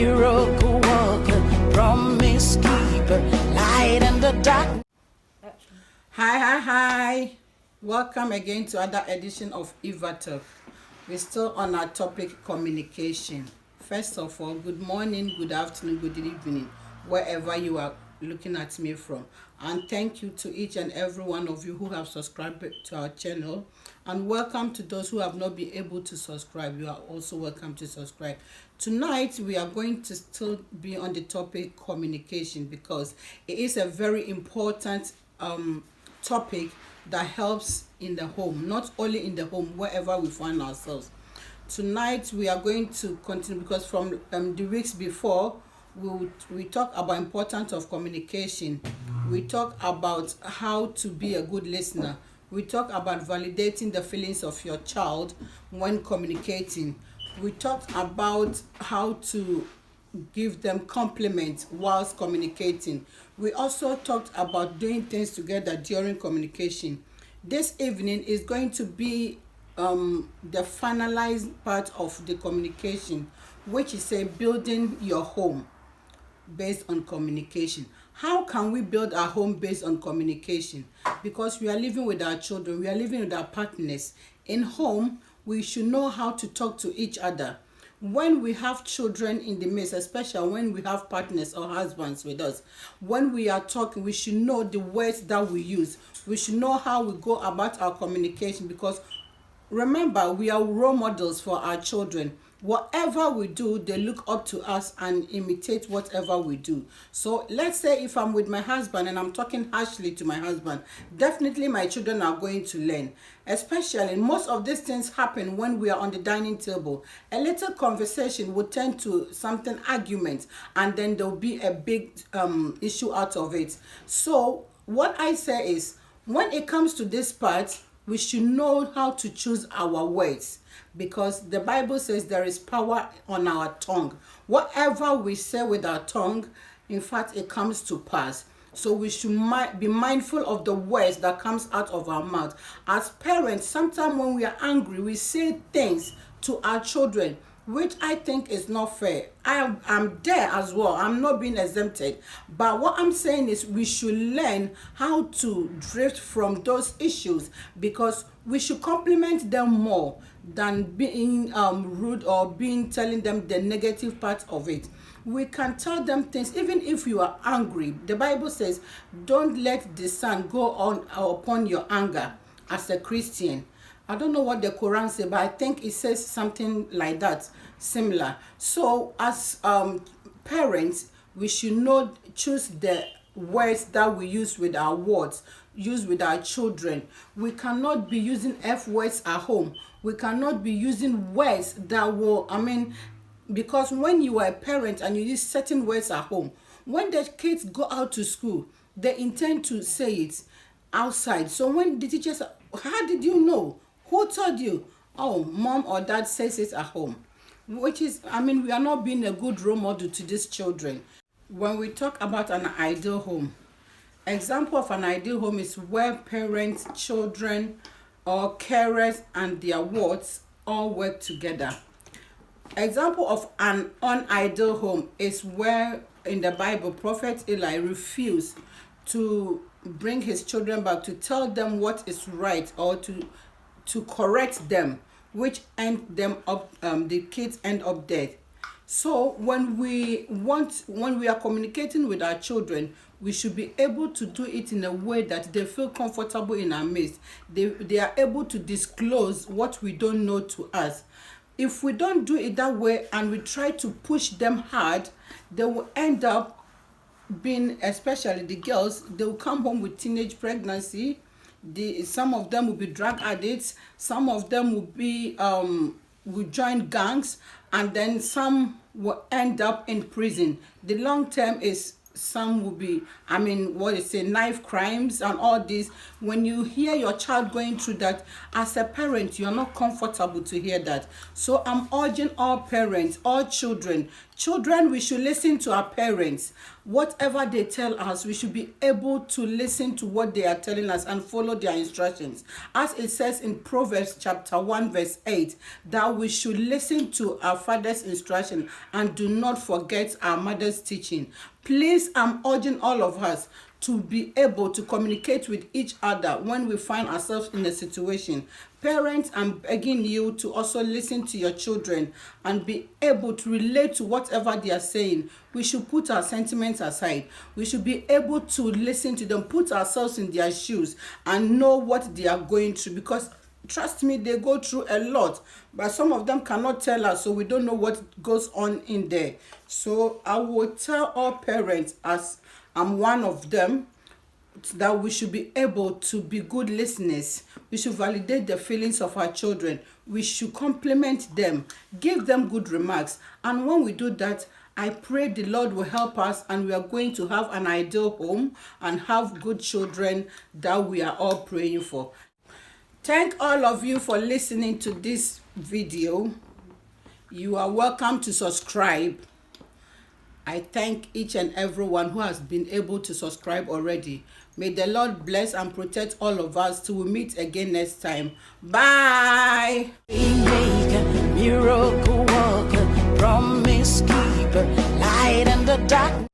miracle worker, promise keeper, light in the dark. Hi. Welcome again to another edition of Eva Talk. We're still on our topic communication. First of all, good morning, good afternoon, good evening, wherever you are looking at me from. And thank you to each and every one of you who have subscribed to our channel. And welcome to those who have not been able to subscribe. You are also welcome to subscribe. Tonight, we are going to still be on the topic communication because it is a very important topic that helps in the home, not only in the home, wherever we find ourselves. Tonight we are going to continue because from the weeks before we talk about importance of communication. We talk about how to be a good listener. We talk about validating the feelings of your child when communicating. We talked about how to give them compliments whilst communicating. We also talked about doing things together during communication. This evening is going to be the finalized part of the communication, which is building your home based on communication. How can we build our home based on communication? Because we are living with our children, we are living with our partners. In home, we should know how to talk to each other. When we have children in the midst, especially when we have partners or husbands with us, when we are talking, we should know the words that we use. We should know how we go about our communication because remember, we are role models for our children. Whatever we do, they look up to us and imitate whatever we do. So let's say if I'm with my husband and I'm talking harshly to my husband, definitely my children are going to learn. Especially, most of these things happen when we are on the dining table. A little conversation will turn to something argument, and then there'll be a big issue out of it. So what I say is, when it comes to this part, we should know how to choose our words because the Bible says there is power on our tongue. Whatever we say with our tongue, in fact, it comes to pass. So we should be mindful of the words that comes out of our mouth. As parents, sometimes when we are angry, we say things to our children which I think is not fair. I'm there as well. I'm not being exempted. But what I'm saying is we should learn how to drift from those issues because we should compliment them more than being rude or telling them the negative part of it. We can tell them things even if you are angry. The Bible says, don't let the sun go on upon your anger as a Christian. I don't know what the Quran says, but I think it says something like that, similar. So as parents, we should choose the words that we use with our words, use with our children. We cannot be using F words at home. We cannot be using words that will, because when you are a parent and you use certain words at home, when the kids go out to school, they intend to say it outside. So when the teachers, how did you know? Who told you? Oh, mom or dad says it at home. Which is, we are not being a good role model to these children. When we talk about an ideal home, example of an ideal home is where parents, children, or carers and their wards all work together. Example of an unideal home is where in the Bible, Prophet Eli refused to bring his children back to tell them what is right or to correct them, which end them up, the kids end up dead. So when we are communicating with our children, we should be able to do it in a way that they feel comfortable in our midst. They are able to disclose what we don't know to us. If we don't do it that way and we try to push them hard, they will end up being, especially the girls, they will come home with teenage pregnancy. Some of them will be drug addicts. Some of them will join gangs, and then some will end up in prison. The long term is some will be, what they say, knife crimes and all this. When you hear your child going through that, as a parent, you're not comfortable to hear that. So I'm urging all parents, all children, we should listen to our parents. Whatever they tell us, we should be able to listen to what they are telling us and follow their instructions. As it says in Proverbs chapter 1 verse 8, that we should listen to our father's instruction and do not forget our mother's teaching. Please, I'm urging all of us to be able to communicate with each other when we find ourselves in a situation. Parents, I'm begging you to also listen to your children and be able to relate to whatever they are saying. We should put our sentiments aside. We should be able to listen to them, put ourselves in their shoes and know what they are going through, because trust me, they go through a lot, but some of them cannot tell us, so we don't know what goes on in there. So I will tell all parents, as I'm one of them, that we should be able to be good listeners. We should validate the feelings of our children. We should compliment them, give them good remarks. And when we do that, I pray the Lord will help us, and we are going to have an ideal home and have good children that we are all praying for. Thank all of you for listening to this video. You are welcome to subscribe. I thank each and everyone who has been able to subscribe already. May the Lord bless and protect all of us till we meet again next time. Bye. Miracle worker, promise keeper, light in the dark.